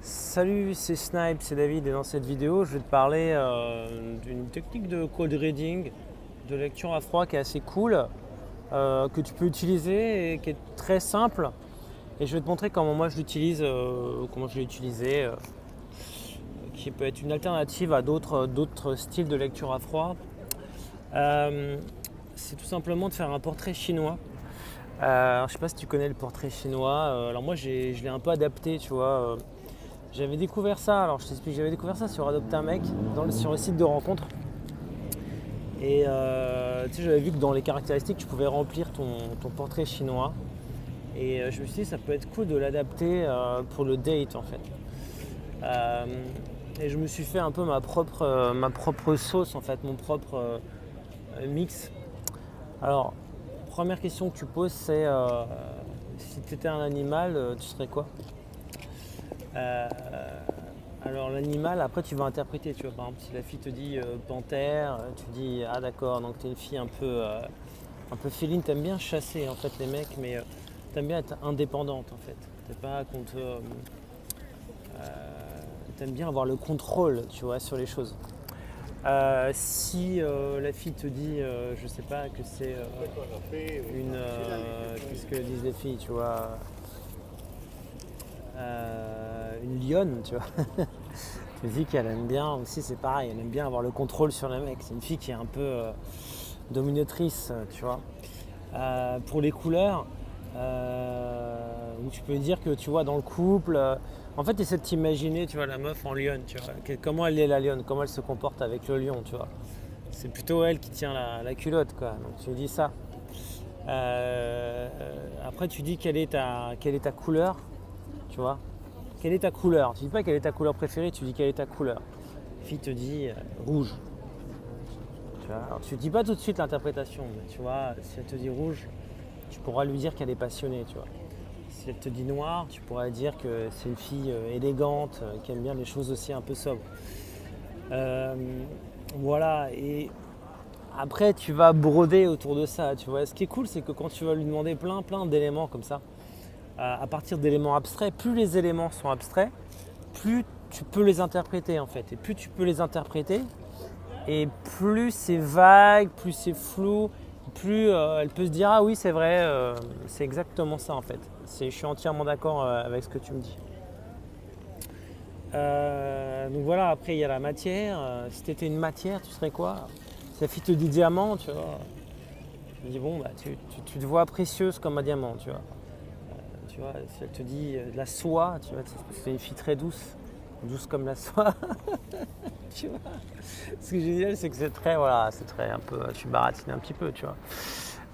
Salut, c'est Snipe, c'est David et dans cette vidéo je vais te parler d'une technique de code reading, de lecture à froid qui est assez cool, que tu peux utiliser et qui est très simple. Et je vais te montrer comment moi je l'utilise, comment je l'ai utilisé, qui peut être une alternative à d'autres styles de lecture à froid. C'est tout simplement de faire un portrait chinois. Alors, je sais pas si tu connais le portrait chinois. Alors moi je l'ai un peu adapté, tu vois. J'avais découvert ça, alors je t'explique, j'avais découvert ça sur Adopte un mec, sur le site de rencontre. Et tu sais, j'avais vu que dans les caractéristiques, tu pouvais remplir ton portrait chinois. Et je me suis dit, ça peut être cool de l'adapter pour le date en fait. Et je me suis fait un peu ma propre sauce en fait, mon propre mix. Alors, première question que tu poses, c'est si tu étais un animal, tu serais quoi? Alors l'animal, après tu vas interpréter, tu vois, par exemple si la fille te dit panthère, tu dis ah d'accord, donc t'es une fille un peu féline, t'aimes bien chasser en fait les mecs, mais t'aimes bien être indépendante en fait. T'es pas qu'on te, t'aimes bien avoir le contrôle, tu vois, sur les choses. Si la fille te dit, je sais pas, que c'est qu'est-ce que disent les filles, tu vois, une lionne, tu vois. Je me dis qu'elle aime bien aussi, c'est pareil, elle aime bien avoir le contrôle sur les mecs. C'est une fille qui est un peu dominatrice, tu vois. Pour les couleurs, où tu peux dire que tu vois dans le couple, en fait, essaie de t'imaginer, tu vois, la meuf en lionne, tu vois. Comment elle est la lionne, comment elle se comporte avec le lion, tu vois. C'est plutôt elle qui tient la culotte, quoi. Donc tu dis ça. Après, tu dis quelle est ta couleur, tu vois. Quelle est ta couleur? Tu dis pas quelle est ta couleur préférée, tu dis quelle est ta couleur. La fille te dit rouge. Tu vois, alors tu dis pas tout de suite l'interprétation, mais tu vois, si elle te dit rouge, tu pourras lui dire qu'elle est passionnée, tu vois. Si elle te dit noir, tu pourras dire que c'est une fille élégante, qui aime bien les choses aussi un peu sobres. Voilà, et après tu vas broder autour de ça, tu vois. Ce qui est cool, c'est que quand tu vas lui demander plein d'éléments comme ça, à partir d'éléments abstraits, plus les éléments sont abstraits, plus tu peux les interpréter en fait. Et plus tu peux les interpréter, et plus c'est vague, plus c'est flou, plus elle peut se dire ah oui c'est vrai, c'est exactement ça en fait. Je suis entièrement d'accord avec ce que tu me dis. Donc voilà, après il y a la matière. Si tu étais une matière, tu serais quoi? Si la fille te dit diamant, tu vois, je dis bon bah tu te vois précieuse comme un diamant, tu vois. Tu vois, si elle te dit de la soie, tu vois, c'est une fille très douce, douce comme la soie. Tu vois. Ce qui est génial, c'est que c'est très, voilà, c'est très un peu, tu baratines un petit peu, tu vois.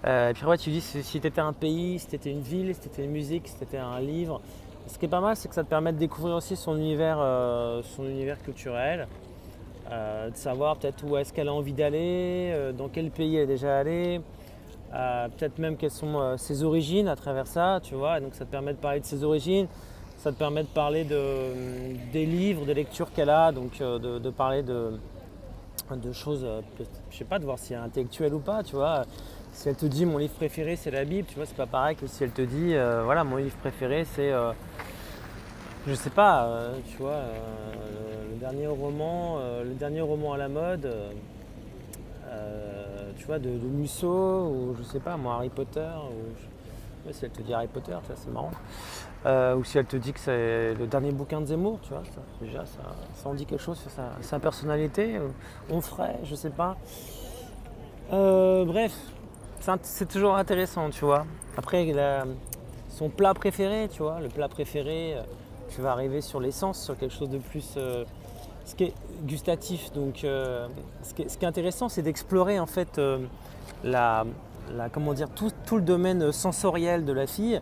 Et puis après, tu dis si tu étais un pays, si tu étais une ville, si tu étais une musique, si tu étais un livre. Ce qui est pas mal, c'est que ça te permet de découvrir aussi son univers culturel, de savoir peut-être où est-ce qu'elle a envie d'aller, dans quel pays elle est déjà allée, peut-être même quelles sont ses origines à travers ça, tu vois. Et donc ça te permet de parler de ses origines, ça te permet de parler des livres, des lectures qu'elle a, donc de parler de choses, je sais pas, de voir si elle est intellectuelle ou pas, tu vois. Si elle te dit mon livre préféré c'est la Bible, tu vois, c'est pas pareil que si elle te dit voilà mon livre préféré c'est je sais pas, tu vois, le dernier roman à la mode, tu vois, de Musso ou je sais pas moi Harry Potter ouais, si elle te dit Harry Potter, ça c'est marrant. Ou si elle te dit que c'est le dernier bouquin de Zemmour, tu vois, déjà ça en dit quelque chose sur sa personnalité. On ferait, je sais pas. Bref, c'est toujours intéressant, tu vois. Après, son plat préféré, tu vois, le plat préféré, tu vas arriver sur l'essence, sur quelque chose de plus ce qui est gustatif. Donc, ce qui est intéressant, c'est d'explorer en fait comment dire, tout le domaine sensoriel de la fille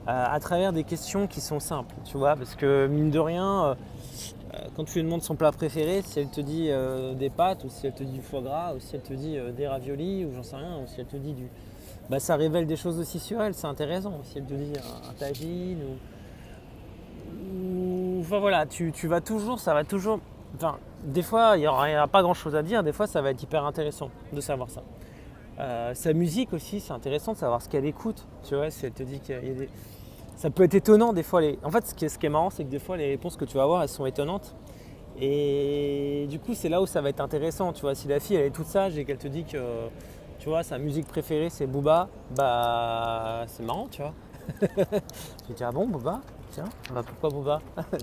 à travers des questions qui sont simples, tu vois, parce que mine de rien, quand tu lui demandes son plat préféré, si elle te dit des pâtes, ou si elle te dit du foie gras, ou si elle te dit des raviolis, ou j'en sais rien, ou si elle te dit du... Bah, ça révèle des choses aussi sur elle, c'est intéressant. Si elle te dit un tagine, enfin voilà, tu vas toujours, ça va toujours... Enfin, des fois, il n'y aura pas grand-chose à dire, des fois, ça va être hyper intéressant de savoir ça. Sa musique aussi, c'est intéressant de savoir ce qu'elle écoute, tu vois, si elle te dit qu'il y a des... ça peut être étonnant des fois. En fait, ce qui est marrant, c'est que des fois, les réponses que tu vas avoir, elles sont étonnantes. Et du coup, c'est là où ça va être intéressant. Tu vois, si la fille, elle est toute sage et qu'elle te dit que, tu vois, sa musique préférée, c'est Booba, bah, c'est marrant, tu vois. Tu dis, ah bon, Booba? Tiens, bah pourquoi Booba?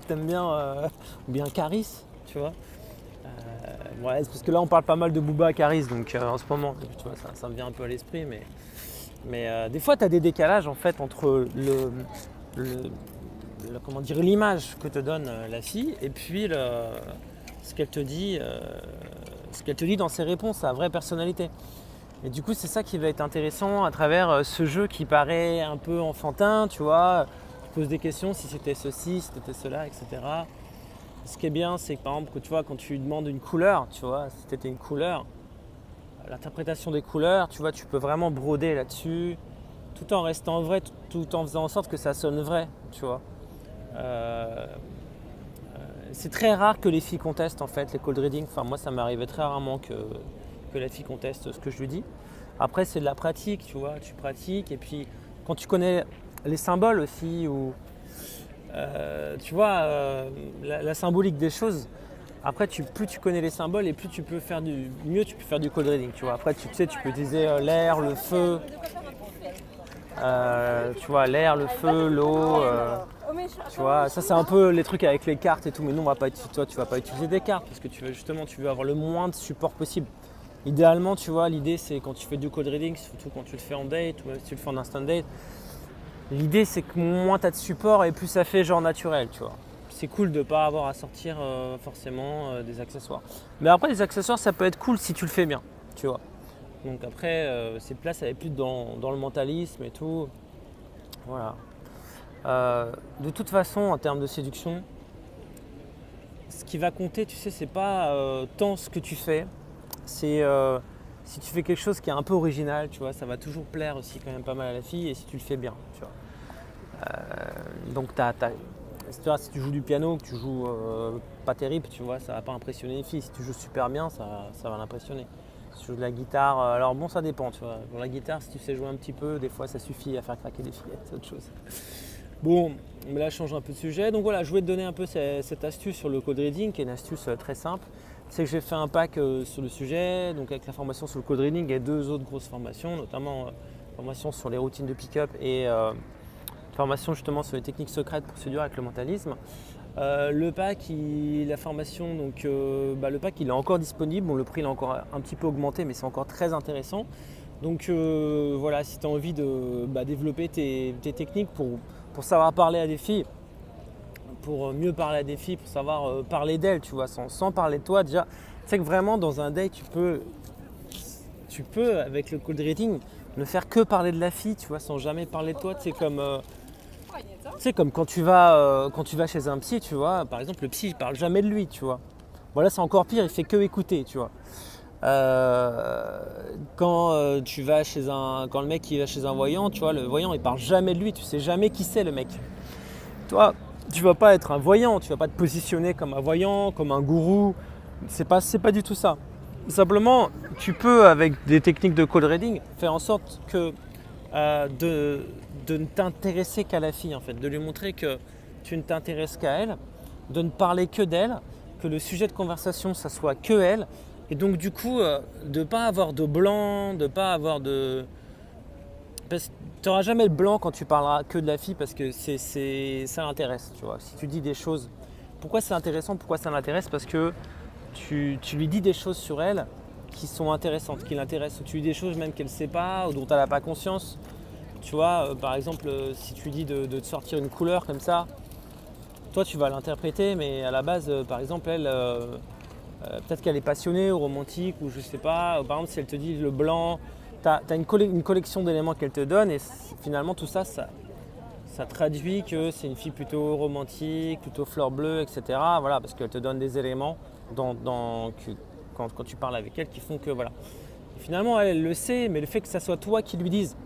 T'aimes bien, ou bien Caris, tu vois? Ouais, c'est parce que là, on parle pas mal de Booba Caris, donc en ce moment, tu vois, ça me vient un peu à l'esprit, mais des fois, tu as des décalages en fait entre comment dire, l'image que te donne la fille et puis ce qu'elle te dit, dans ses réponses, sa vraie personnalité. Et du coup, c'est ça qui va être intéressant à travers ce jeu qui paraît un peu enfantin, tu vois. Tu poses des questions, si c'était ceci, si c'était cela, etc. Ce qui est bien, c'est que par exemple, que, tu vois, quand tu demandes une couleur, tu vois, si c'était une couleur, l'interprétation des couleurs, tu vois, tu peux vraiment broder là-dessus, tout en restant vrai, tout en faisant en sorte que ça sonne vrai, tu vois. C'est très rare que les filles contestent en fait les cold reading. Enfin, moi, ça m'arrivait très rarement que la fille conteste ce que je lui dis. Après, c'est de la pratique, tu vois. Tu pratiques et puis quand tu connais les symboles aussi ou tu vois la symbolique des choses. Après, plus tu connais les symboles et plus tu peux faire mieux tu peux faire du cold reading, tu vois. Après, tu sais, tu peux utiliser l'air, le feu, tu vois, l'air, le feu, l'eau. Tu vois, ça c'est un peu les trucs avec les cartes et tout, mais nous toi tu vas pas utiliser des cartes parce que tu veux avoir le moins de support possible. Idéalement, tu vois, l'idée c'est quand tu fais du cold reading, surtout quand tu le fais en date ou si tu le fais en instant date, l'idée c'est que moins tu as de support et plus ça fait genre naturel, tu vois. C'est cool de ne pas avoir à sortir forcément des accessoires. Mais après, les accessoires ça peut être cool si tu le fais bien, tu vois. Donc après, c'est là ça va plus dans le mentalisme et tout. Voilà. De toute façon, en termes de séduction, ce qui va compter, tu sais, c'est pas tant ce que tu fais, c'est si tu fais quelque chose qui est un peu original, tu vois, ça va toujours plaire aussi quand même pas mal à la fille et si tu le fais bien, tu vois. Donc si tu joues du piano, que tu joues pas terrible, tu vois, ça va pas impressionner les filles. Si tu joues super bien, ça va l'impressionner. Si tu joues de la guitare, alors bon, ça dépend, tu vois. Pour la guitare, si tu sais jouer un petit peu, des fois ça suffit à faire craquer les filles, c'est autre chose. Bon, mais là je change un peu de sujet. Donc voilà, je voulais te donner un peu cette astuce sur le code reading, qui est une astuce très simple. C'est que j'ai fait un pack sur le sujet, donc avec la formation sur le code reading et 2 autres grosses formations, notamment formation sur les routines de pick-up et formation justement sur les techniques secrètes pour séduire avec le mentalisme. Le pack, la formation, donc le pack il est encore disponible. Bon, le prix il a encore un petit peu augmenté, mais c'est encore très intéressant. Donc voilà, si tu as envie de développer tes techniques pour savoir parler à des filles, pour mieux parler à des filles, pour savoir parler d'elles, tu vois, sans parler de toi déjà. Tu sais que vraiment dans un date, tu peux avec le cold reading ne faire que parler de la fille, tu vois, sans jamais parler de toi. C'est comme quand tu vas chez un psy, tu vois, par exemple le psy il parle jamais de lui, tu vois. Voilà, c'est encore pire, il fait que écouter, tu vois. Quand le mec il va chez un voyant, tu vois, le voyant il parle jamais de lui, tu sais jamais qui c'est le mec. Toi, tu vas pas être un voyant, tu vas pas te positionner comme un voyant, comme un gourou. C'est pas du tout ça. Simplement, tu peux avec des techniques de cold reading faire en sorte que de ne t'intéresser qu'à la fille en fait, de lui montrer que tu ne t'intéresses qu'à elle, de ne parler que d'elle, que le sujet de conversation ça soit que elle. Et donc du coup, de ne pas avoir de blanc, de pas avoir de... Parce que tu n'auras jamais le blanc quand tu parleras que de la fille parce que ça l'intéresse, tu vois. Si tu dis des choses... Pourquoi c'est intéressant, pourquoi ça l'intéresse? Parce que tu lui dis des choses sur elle qui sont intéressantes, qui l'intéressent. Ou tu lui dis des choses même qu'elle ne sait pas ou dont elle n'a pas conscience. Tu vois, par exemple, si tu lui dis de te sortir une couleur comme ça, toi tu vas l'interpréter, mais à la base, par exemple, elle... peut-être qu'elle est passionnée ou romantique ou je sais pas. Par exemple, si elle te dit le blanc, tu as une collection d'éléments qu'elle te donne et finalement tout ça traduit que c'est une fille plutôt romantique, plutôt fleur bleue, etc. Voilà, parce qu'elle te donne des éléments quand tu parles avec elle qui font que voilà. Et finalement, elle le sait, mais le fait que ça soit toi qui lui dise,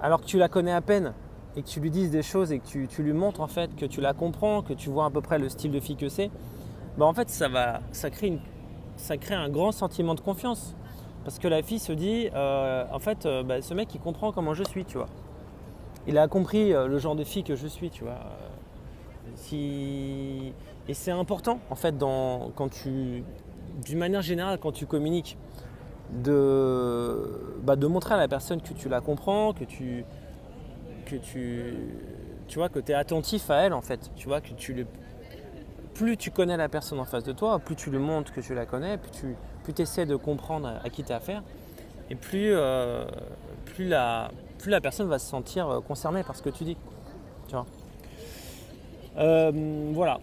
alors que tu la connais à peine et que tu lui dises des choses et que tu lui montres en fait que tu la comprends, que tu vois à peu près le style de fille que c'est, en fait, ça crée un grand sentiment de confiance. Parce que la fille se dit, ce mec, il comprend comment je suis, tu vois. il a compris le genre de fille que je suis, tu vois. Et c'est important, en fait, d'une manière générale, quand tu communiques, de montrer à la personne que tu la comprends, que tu vois, que tu es attentif à elle, en fait. Tu vois, plus tu connais la personne en face de toi, plus tu lui montres que tu la connais, plus tu essaies de comprendre à qui tu as affaire, et plus la personne va se sentir concernée par ce que tu dis. Tu vois. Voilà.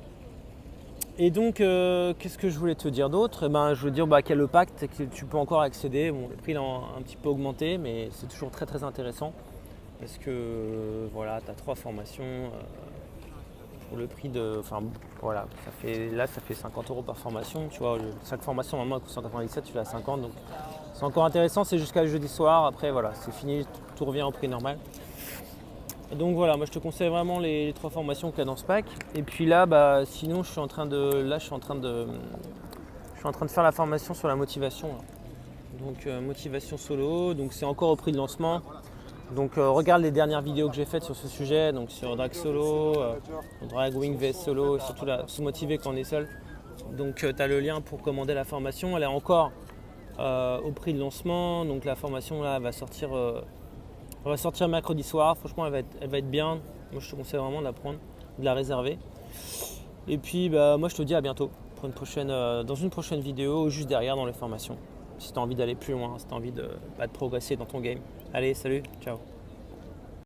Et donc, qu'est-ce que je voulais te dire d'autre? Je veux dire qu'il y a le pacte et que tu peux encore accéder. Bon, le prix il a un petit peu augmenté, mais c'est toujours très très intéressant. Parce que voilà, tu as 3 formations pour le prix de. Enfin voilà, ça fait 50 € par formation. Tu vois, chaque formation normalement coûte 197, tu l'as à 50. Donc c'est encore intéressant, c'est jusqu'à le jeudi soir. Après voilà, c'est fini, tout revient au prix normal. Donc voilà, moi je te conseille vraiment les 3 formations qu'il y a dans ce pack. Et puis là, sinon je suis en train de faire la formation sur la motivation. Là. Donc motivation solo, donc c'est encore au prix de lancement. Donc regarde les dernières vidéos que j'ai faites sur ce sujet, donc sur Drag Solo, Drag Wing vs Solo, et surtout se motiver quand on est seul. Donc tu as le lien pour commander la formation, elle est encore au prix de lancement, donc la formation là va sortir mercredi soir, franchement elle va être bien, moi je te conseille vraiment de la prendre, de la réserver. Et puis moi je te dis à bientôt pour dans une prochaine vidéo ou juste derrière dans les formations. Si tu as envie d'aller plus loin, si tu as envie de progresser dans ton game. Allez, salut, ciao.